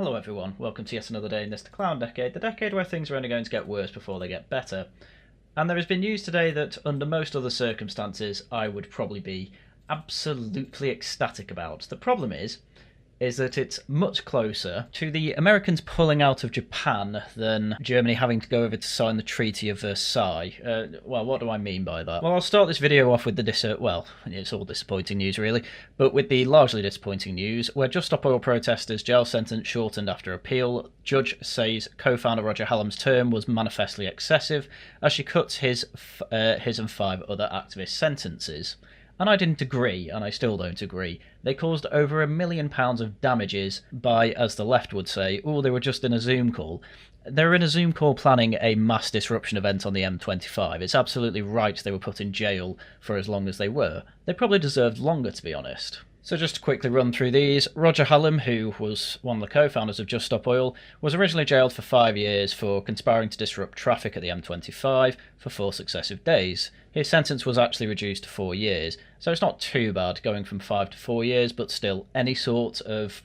Hello everyone, welcome to yet another day in this clown decade, the decade where things are only going to get worse before they get better. And there has been news today that under most other circumstances I would probably be absolutely ecstatic about. The problem is that it's much closer to the Americans pulling out of Japan than Germany having to go over to sign the Treaty of Versailles. Well, what do I mean by that? Well, I'll start this video off with the well, it's all disappointing news really, but with the largely disappointing news, where Just Stop Oil protesters' jail sentence shortened after appeal. Judge says co-founder Roger Hallam's term was manifestly excessive as she cuts his and 5 other activist sentences. And I didn't agree, and I still don't agree. They caused over £1 million of damages by, as the left would say, oh, they were just in a Zoom call. They were in a Zoom call planning a mass disruption event on the M25. It's absolutely right they were put in jail for as long as they were. They probably deserved longer, to be honest. So just to quickly run through these, Roger Hallam, who was one of the co-founders of Just Stop Oil, was originally jailed for 5 years for conspiring to disrupt traffic at the M25 for 4 successive days. His sentence was actually reduced to 4 years, so it's not too bad going from 5 to 4 years, but still, any sort of,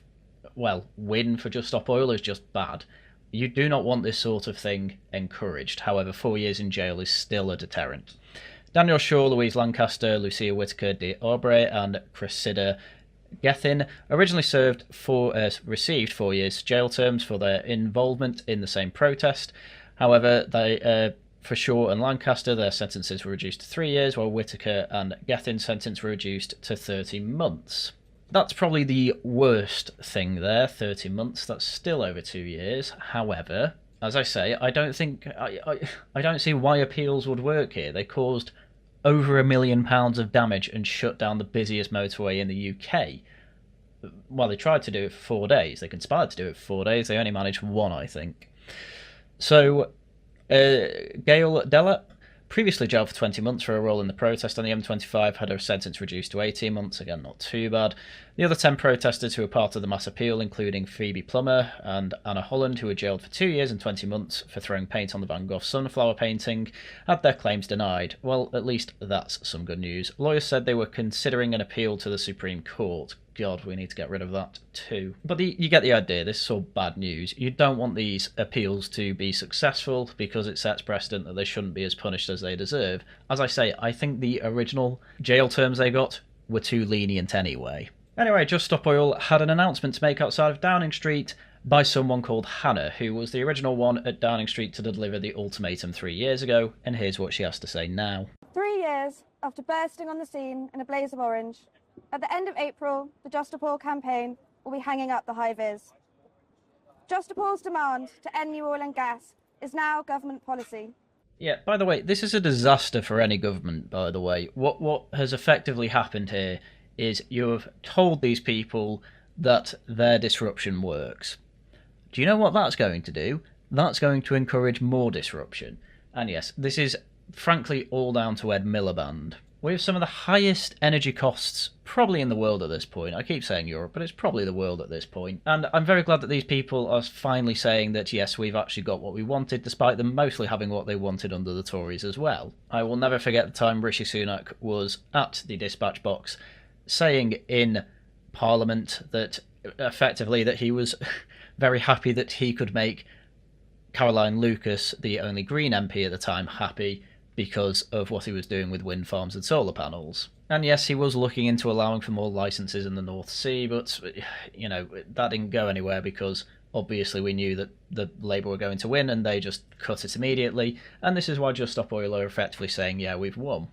well, win for Just Stop Oil is just bad. You do not want this sort of thing encouraged, however 4 years in jail is still a deterrent. Daniel Shaw, Louise Lancaster, Lucia Whitaker de Aubrey, and Cressida Gethin originally received 4 years jail terms for their involvement in the same protest. However, for Shaw and Lancaster, their sentences were reduced to 3 years, while Whitaker and Gethin's sentence were reduced to 30 months. That's probably the worst thing there, 30 months. That's still over 2 years. However, as I say, I don't see why appeals would work here. They caused over £1 million of damage and shut down the busiest motorway in the UK. Well, they tried to do it for 4 days. They conspired to do it for 4 days. They only managed 1, I think. So, Gail Della, previously jailed for 20 months for a role in the protest on the M25, had her sentence reduced to 18 months, again not too bad. The other 10 protesters who were part of the mass appeal, including Phoebe Plummer and Anna Holland, who were jailed for 2 years and 20 months for throwing paint on the Van Gogh sunflower painting, had their claims denied. Well, at least that's some good news. Lawyers said they were considering an appeal to the Supreme Court. God, we need to get rid of that too. But you get the idea, this is all bad news. You don't want these appeals to be successful because it sets precedent that they shouldn't be as punished as they deserve. As I say, I think the original jail terms they got were too lenient anyway. Anyway, Just Stop Oil had an announcement to make outside of Downing Street by someone called Hannah, who was the original one at Downing Street to deliver the ultimatum 3 years ago, and here's what she has to say now. 3 years after bursting on the scene in a blaze of orange, at the end of April, the Just Stop Oil campaign will be hanging up the high vis. Just Stop Oil's demand to end new oil and gas is now government policy. Yeah, by the way, this is a disaster for any government, by the way. What has effectively happened here is you have told these people that their disruption works. Do you know what that's going to do? That's going to encourage more disruption. And yes, this is frankly all down to Ed Miliband. We have some of the highest energy costs probably in the world at this point. I keep saying Europe, but it's probably the world at this point. And I'm very glad that these people are finally saying that, yes, we've actually got what we wanted, despite them mostly having what they wanted under the Tories as well. I will never forget the time Rishi Sunak was at the dispatch box saying in Parliament that, effectively, that he was very happy that he could make Caroline Lucas, the only Green MP at the time, happy because of what he was doing with wind farms and solar panels. And yes, he was looking into allowing for more licences in the North Sea, but, you know, that didn't go anywhere because obviously we knew that the Labour were going to win and they just cut it immediately. And this is why Just Stop Oil are effectively saying, yeah, we've won.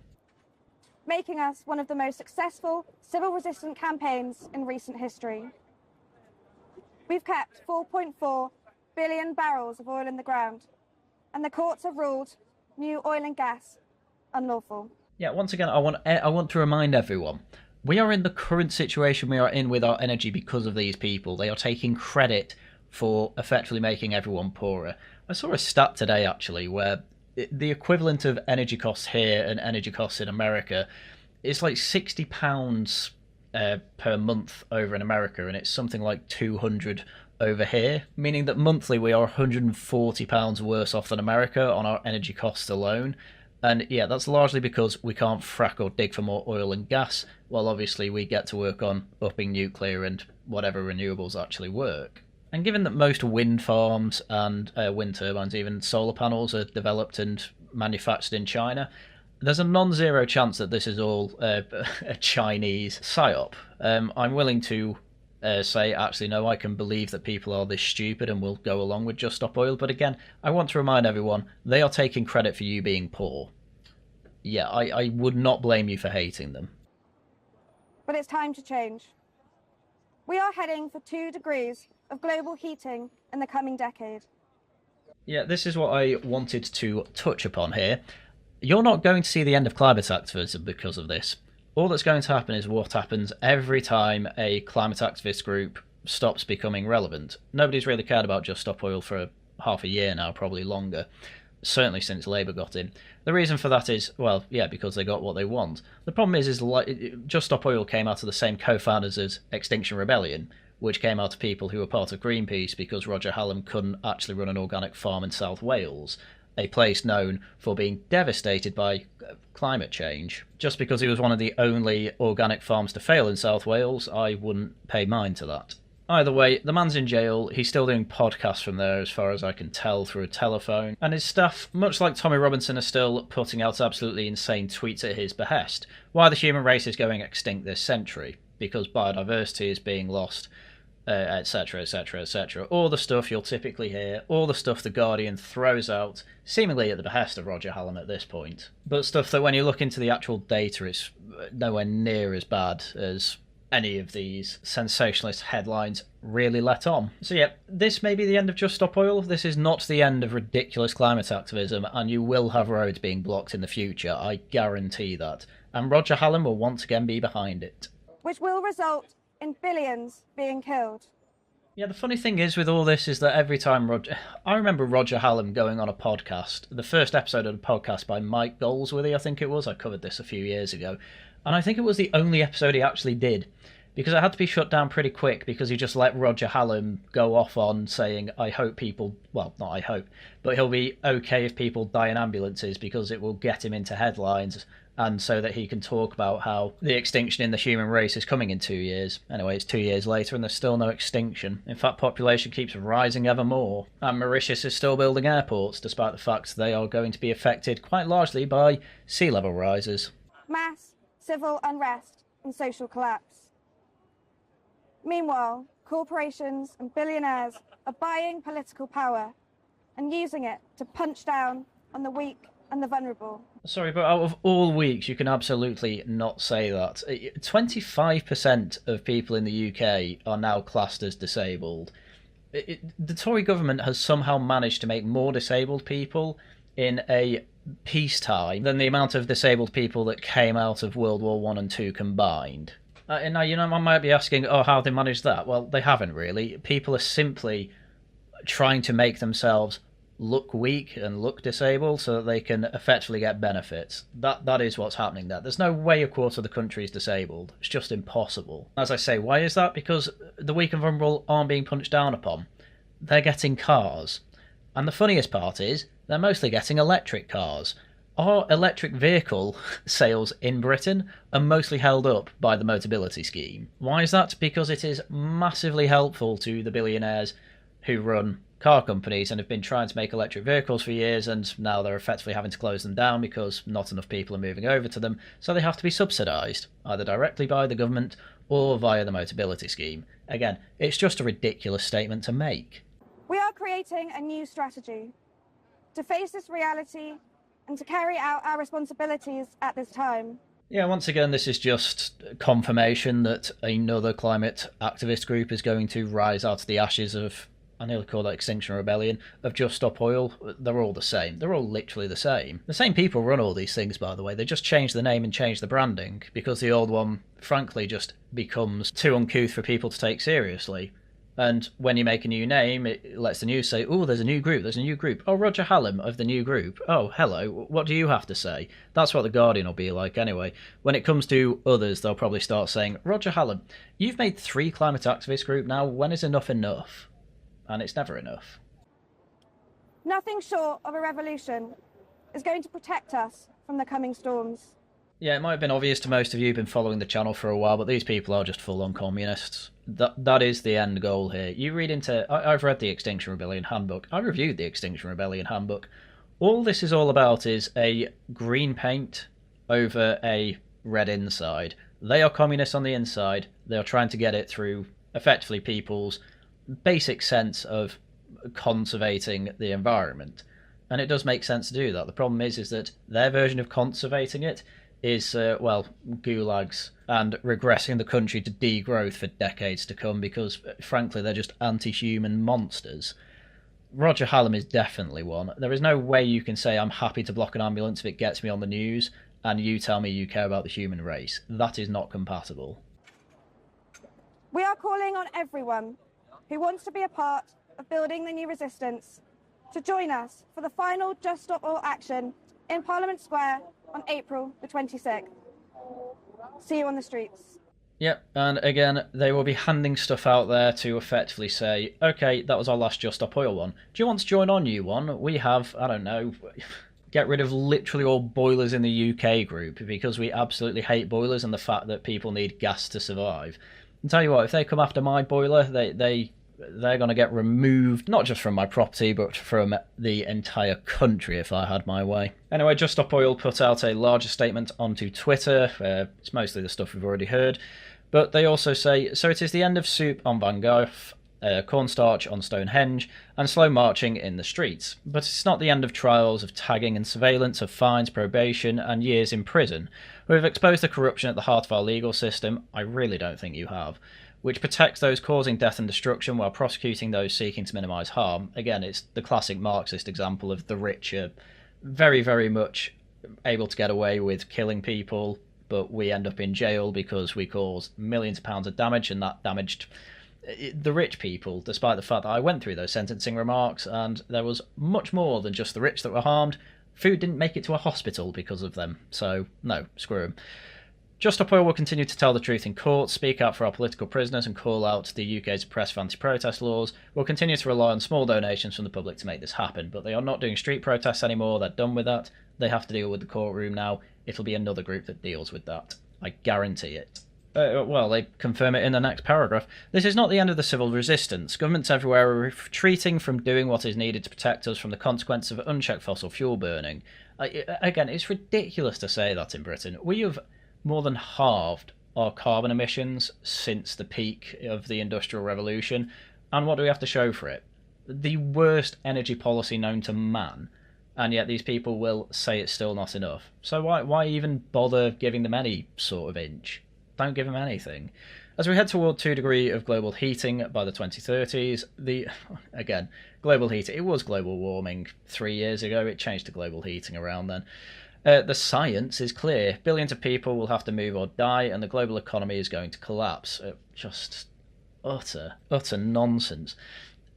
Making us one of the most successful civil resistance campaigns in recent history. We've kept 4.4 billion barrels of oil in the ground, and the courts have ruled new oil and gas unlawful. Yeah, once again, I want to remind everyone, we are in the current situation we are in with our energy because of these people. They are taking credit for effectively making everyone poorer. I saw a stat today, actually, where the equivalent of energy costs here and energy costs in America is like £60 per month over in America, and it's something like 200 over here, meaning that monthly we are £140 worse off than America on our energy costs alone. And yeah, that's largely because we can't frack or dig for more oil and gas, while obviously we get to work on upping nuclear and whatever renewables actually work. And given that most wind farms and wind turbines, even solar panels, are developed and manufactured in China, there's a non-zero chance that this is all a Chinese psyop. I'm willing to say, actually, no, I can believe that people are this stupid and will go along with Just Stop Oil. But again, I want to remind everyone, they are taking credit for you being poor. Yeah, I would not blame you for hating them. But it's time to change. We are heading for 2 degrees of global heating in the coming decade. Yeah, this is what I wanted to touch upon here. You're not going to see the end of climate activism because of this. All that's going to happen is what happens every time a climate activist group stops becoming relevant. Nobody's really cared about Just Stop Oil for half a year now, probably longer. Certainly since Labour got in. The reason for that is, well, yeah, because they got what they want. The problem is Just Stop Oil came out of the same co-founders as Extinction Rebellion, which came out of people who were part of Greenpeace because Roger Hallam couldn't actually run an organic farm in South Wales, a place known for being devastated by climate change. Just because he was one of the only organic farms to fail in South Wales, I wouldn't pay mind to that. Either way, the man's in jail. He's still doing podcasts from there as far as I can tell through a telephone. And his staff, much like Tommy Robinson, are still putting out absolutely insane tweets at his behest. Why the human race is going extinct this century. Because biodiversity is being lost, etc, etc, etc. All the stuff you'll typically hear, all the stuff the Guardian throws out, seemingly at the behest of Roger Hallam at this point. But stuff that when you look into the actual data, it's nowhere near as bad as any of these sensationalist headlines really let on. So yeah, this may be the end of Just Stop Oil. This is not the end of ridiculous climate activism, and you will have roads being blocked in the future, I guarantee that. And Roger Hallam will once again be behind it. Which will result in billions being killed. Yeah, the funny thing is with all this is that every time I remember Roger Hallam going on a podcast, the first episode of the podcast by Mike Goldsworthy, I think it was. I covered this a few years ago. And I think it was the only episode he actually did, because it had to be shut down pretty quick because he just let Roger Hallam go off on saying, I hope people, well, not I hope, but he'll be okay if people die in ambulances because it will get him into headlines, and so that he can talk about how the extinction in the human race is coming in 2 years. Anyway, it's 2 years later and there's still no extinction. In fact, population keeps rising ever more. And Mauritius is still building airports, despite the fact they are going to be affected quite largely by sea level rises. Mass civil unrest and social collapse. Meanwhile, corporations and billionaires are buying political power and using it to punch down on the weak and the vulnerable. Sorry, but out of all weeks, you can absolutely not say that. 25% of people in the UK are now classed as disabled. The Tory government has somehow managed to make more disabled people in a peacetime than the amount of disabled people that came out of World War I and II combined. And now, I might be asking, oh, how they managed that? Well, they haven't really. People are simply trying to make themselves look weak and look disabled so that they can effectively get benefits. That is what's happening there. There's no way a quarter of the country is disabled. It's just impossible. As I say, why is that? Because the weak and vulnerable aren't being punched down upon. They're getting cars. And the funniest part is, they're mostly getting electric cars. Our electric vehicle sales in Britain are mostly held up by the Motability scheme. Why is that? Because it is massively helpful to the billionaires who run car companies and have been trying to make electric vehicles for years, and now they're effectively having to close them down because not enough people are moving over to them, so they have to be subsidised, either directly by the government or via the Motability scheme. Again, it's just a ridiculous statement to make. We are creating a new strategy to face this reality and to carry out our responsibilities at this time. Yeah, once again, this is just confirmation that another climate activist group is going to rise out of the ashes of, I nearly call that Extinction Rebellion, of Just Stop Oil. They're all the same. They're all literally the same. The same people run all these things, by the way. They just change the name and change the branding, because the old one, frankly, just becomes too uncouth for people to take seriously. And when you make a new name, it lets the news say, oh, there's a new group. Oh, Roger Hallam of the new group. Oh, hello, what do you have to say? That's what the Guardian will be like anyway. When it comes to others, they'll probably start saying, Roger Hallam, you've made 3 climate activist groups now. When is enough enough? And it's never enough. Nothing short of a revolution is going to protect us from the coming storms. Yeah, it might have been obvious to most of you who've been following the channel for a while, but these people are just full-on communists. That is the end goal here. You read into... I've read the Extinction Rebellion handbook. I reviewed the Extinction Rebellion handbook. All this is all about is a green paint over a red inside. They are communists on the inside. They are trying to get it through, effectively, people's basic sense of conservating the environment. And it does make sense to do that. The problem is that their version of conservating it is, gulags and regressing the country to degrowth for decades to come because, frankly, they're just anti-human monsters. Roger Hallam is definitely one. There is no way you can say I'm happy to block an ambulance if it gets me on the news and you tell me you care about the human race. That is not compatible. We are calling on everyone who wants to be a part of building the new resistance to join us for the final Just Stop Oil action in Parliament Square on April the 26th. See you on the streets. Yep, and again, they will be handing stuff out there to effectively say, okay, that was our last Just Stop Oil one. Do you want to join our new one? We have, I don't know, get rid of literally all boilers in the UK group because we absolutely hate boilers and the fact that people need gas to survive. And tell you what, if they come after my boiler, they're going to get removed, not just from my property, but from the entire country if I had my way. Anyway, Just Stop Oil put out a larger statement onto Twitter. It's mostly the stuff we've already heard. But they also say, so it is the end of soup on Van Gogh, cornstarch on Stonehenge, and slow marching in the streets. But it's not the end of trials, of tagging and surveillance, of fines, probation, and years in prison. We've exposed the corruption at the heart of our legal system. I really don't think you have. Which protects those causing death and destruction while prosecuting those seeking to minimise harm. Again, it's the classic Marxist example of the rich are very, very much able to get away with killing people, but we end up in jail because we caused millions of pounds of damage, and that damaged the rich people, despite the fact that I went through those sentencing remarks, and there was much more than just the rich that were harmed. Food didn't make it to a hospital because of them, so no, screw them. Just Stop Oil will continue to tell the truth in court, speak out for our political prisoners and call out the UK's oppressive anti-protest laws. We'll continue to rely on small donations from the public to make this happen, but they are not doing street protests anymore. They're done with that. They have to deal with the courtroom now. It'll be another group that deals with that. I guarantee it. They confirm it in the next paragraph. This is not the end of the civil resistance. Governments everywhere are retreating from doing what is needed to protect us from the consequence of unchecked fossil fuel burning. Again, it's ridiculous to say that in Britain. We have more than halved our carbon emissions since the peak of the Industrial Revolution. And what do we have to show for it? The worst energy policy known to man. And yet these people will say it's still not enough. So why even bother giving them any sort of inch? Don't give them anything. As we head toward 2 degrees of global heating by the 2030s, again, global heating, it was global warming 3 years ago, it changed to global heating around then. The science is clear. Billions of people will have to move or die, and the global economy is going to collapse. Just utter nonsense.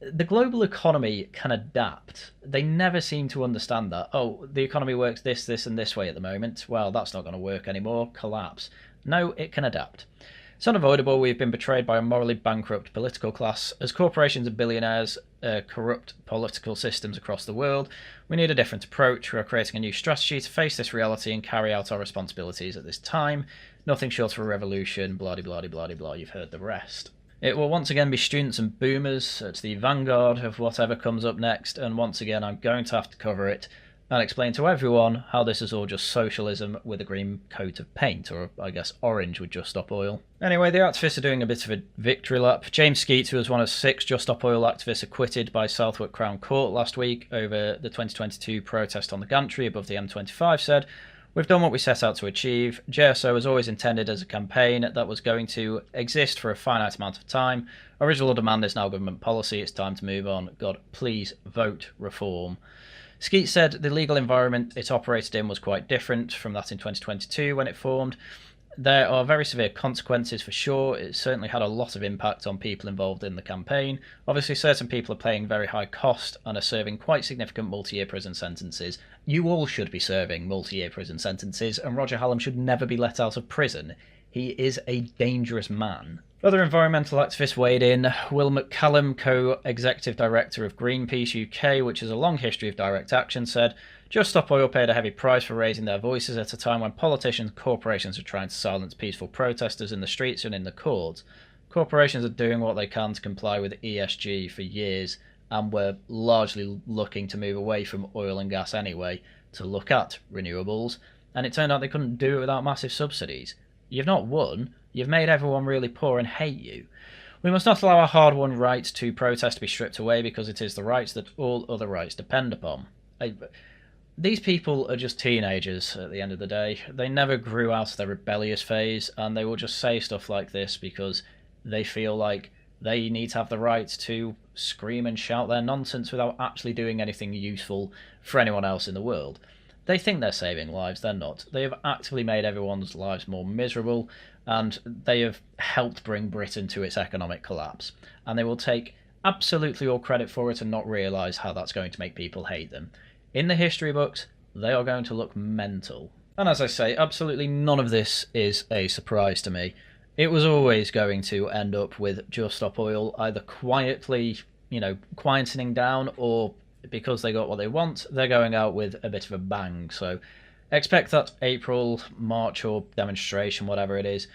The global economy can adapt. They never seem to understand that. Oh, the economy works this, and this way at the moment. Well, that's not going to work anymore. Collapse. No, it can adapt. It's unavoidable. We've been betrayed by a morally bankrupt political class. As corporations and billionaires corrupt political systems across the world, we need a different approach. We are creating a new strategy to face this reality and carry out our responsibilities at this time. Nothing short of a revolution, blah-de-blah-de-blah-de-blah. You've heard the rest. It will once again be students and boomers at the vanguard of whatever comes up next, and once again I'm going to have to cover it and explain to everyone how this is all just socialism with a green coat of paint, or I guess orange with Just Stop Oil. Anyway, the activists are doing a bit of a victory lap. James Skeet, who was one of 6 Just Stop Oil activists acquitted by Southwark Crown Court last week over the 2022 protest on the gantry above the M25, said, "We've done what we set out to achieve. JSO was always intended as a campaign that was going to exist for a finite amount of time. Original demand is now government policy. It's time to move on. God, please vote reform." Skeet said the legal environment it operated in was quite different from that in 2022 when it formed. There are very severe consequences for sure. It certainly had a lot of impact on people involved in the campaign. Obviously, certain people are paying very high cost and are serving quite significant multi-year prison sentences. You all should be serving multi-year prison sentences, and Roger Hallam should never be let out of prison. He is a dangerous man. Other environmental activists weighed in. Will McCallum, co-executive director of Greenpeace UK, which has a long history of direct action, said, Just Stop Oil paid a heavy price for raising their voices at a time when politicians and corporations are trying to silence peaceful protesters in the streets and in the courts. Corporations are doing what they can to comply with ESG for years, and we're largely looking to move away from oil and gas anyway to look at renewables, and it turned out they couldn't do it without massive subsidies. You've not won, you've made everyone really poor and hate you. We must not allow our hard-won right to protest to be stripped away because it is the rights that all other rights depend upon. These people are just teenagers at the end of the day. They never grew out of their rebellious phase, and they will just say stuff like this because they feel like they need to have the right to scream and shout their nonsense without actually doing anything useful for anyone else in the world. They think they're saving lives, they're not. They have actively made everyone's lives more miserable, and they have helped bring Britain to its economic collapse. And they will take absolutely all credit for it and not realise how that's going to make people hate them. In the history books, they are going to look mental. And as I say, absolutely none of this is a surprise to me. It was always going to end up with Just Stop Oil either quietly, quietening down, or because they got what they want, they're going out with a bit of a bang. So expect that April, March, or demonstration, whatever it is,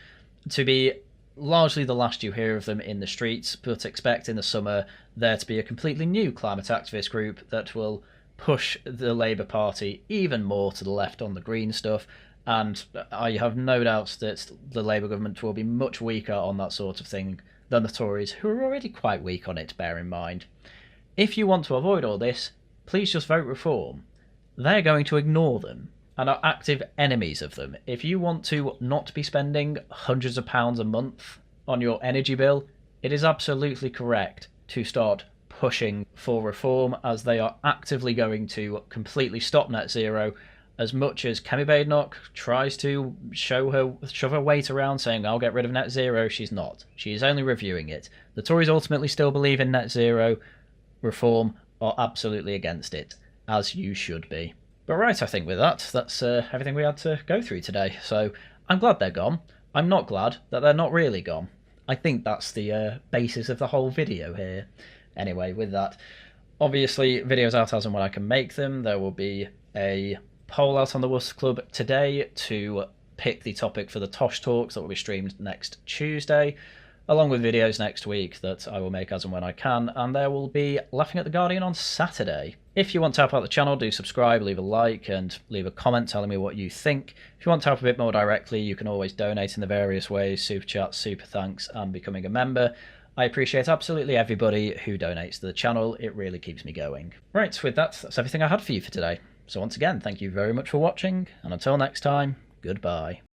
to be largely the last you hear of them in the streets, but expect in the summer there to be a completely new climate activist group that will push the Labour Party even more to the left on the green stuff, and I have no doubts that the Labour government will be much weaker on that sort of thing than the Tories, who are already quite weak on it, bear in mind. If you want to avoid all this, please just vote Reform. They're going to ignore them and are active enemies of them. If you want to not be spending hundreds of pounds a month on your energy bill, it is absolutely correct to start pushing for Reform, as they are actively going to completely stop net zero. As much as Kemi Badenoch tries to shove her weight around saying, I'll get rid of net zero, she's not. She is only reviewing it. The Tories ultimately still believe in net zero. Reform are absolutely against it, as you should be. But right, I think with that, that's everything we had to go through today. So I'm glad they're gone. I'm not glad that they're not really gone. I think that's the basis of the whole video here. Anyway, with that, obviously videos out as and when I can make them. There will be a poll out on the Worcester Club today to pick the topic for the Tosh Talks that will be streamed next Tuesday, along with videos next week that I will make as and when I can, and there will be Laughing at the Guardian on Saturday. If you want to help out the channel, do subscribe, leave a like, and leave a comment telling me what you think. If you want to help a bit more directly, you can always donate in the various ways: super chats, super thanks, and becoming a member. I appreciate absolutely everybody who donates to the channel. It really keeps me going. Right, with that, that's everything I had for you for today. So once again, thank you very much for watching, and until next time, goodbye.